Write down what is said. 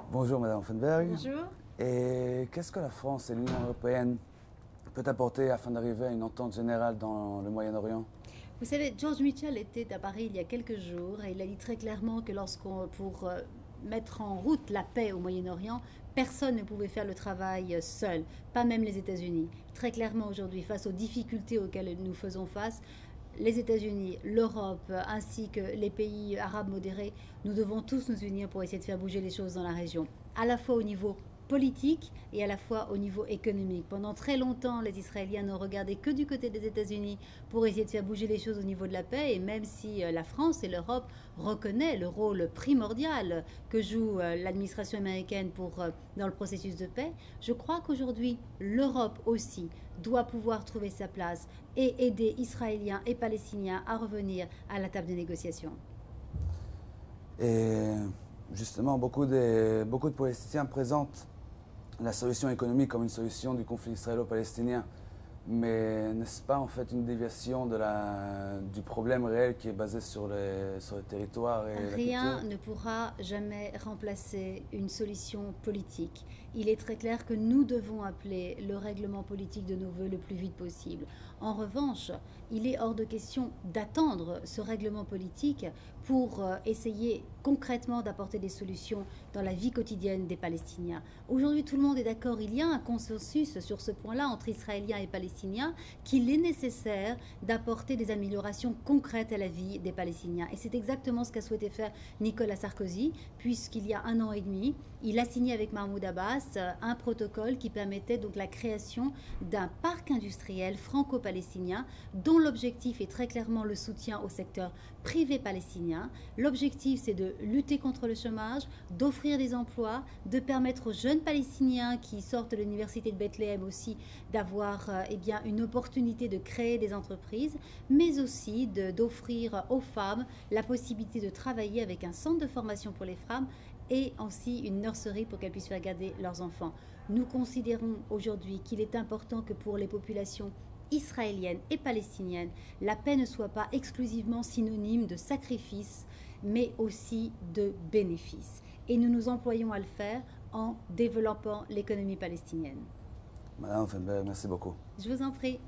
Bonjour Madame Offenberg. Bonjour. Et qu'est-ce que la France et l'Union européenne peut apporter afin d'arriver à une entente générale dans le Moyen-Orient? Vous savez, George Mitchell était à Paris il y a quelques jours et il a dit très clairement que pour mettre en route la paix au Moyen-Orient, personne ne pouvait faire le travail seul, pas même les États-Unis. Très clairement aujourd'hui, face aux difficultés auxquelles nous faisons face, les États-Unis, l'Europe ainsi que les pays arabes modérés, nous devons tous nous unir pour essayer de faire bouger les choses dans la région, à la fois au niveau politique et à la fois au niveau économique. Pendant très longtemps, les Israéliens n'ont regardé que du côté des États-Unis pour essayer de faire bouger les choses au niveau de la paix. Et même si la France et l'Europe reconnaissent le rôle primordial que joue l'administration américaine dans le processus de paix, je crois qu'aujourd'hui, l'Europe aussi doit pouvoir trouver sa place et aider Israéliens et Palestiniens à revenir à la table des négociations. Et justement, beaucoup de Palestiniens présentent la solution économique comme une solution du conflit israélo-palestinien. Mais n'est-ce pas en fait une déviation du problème réel qui est basé sur le territoire et la Rien culture? ne pourra jamais remplacer une solution politique. Il est très clair que nous devons appeler le règlement politique de nos voeux le plus vite possible. En revanche, il est hors de question d'attendre ce règlement politique pour essayer concrètement d'apporter des solutions dans la vie quotidienne des Palestiniens. Aujourd'hui, tout le monde est d'accord, il y a un consensus sur ce point-là entre Israéliens et Palestiniens qu'il est nécessaire d'apporter des améliorations concrètes à la vie des Palestiniens. Et c'est exactement ce qu'a souhaité faire Nicolas Sarkozy, puisqu'il y a 1 an et demi, il a signé avec Mahmoud Abbas un protocole qui permettait donc la création d'un parc industriel franco-palestinien dont l'objectif est très clairement le soutien au secteur privé palestinien. L'objectif, c'est de lutter contre le chômage, d'offrir des emplois, de permettre aux jeunes Palestiniens qui sortent de l'université de Bethléem aussi d'avoir une opportunité de créer des entreprises, mais aussi d'offrir aux femmes la possibilité de travailler avec un centre de formation pour les femmes et aussi une nurserie pour qu'elles puissent faire garder leurs enfants. Nous considérons aujourd'hui qu'il est important que pour les populations israéliennes et palestiniennes, la paix ne soit pas exclusivement synonyme de sacrifice, mais aussi de bénéfice. Et nous nous employons à le faire en développant l'économie palestinienne. Madame Offenberg, merci beaucoup. Je vous en prie.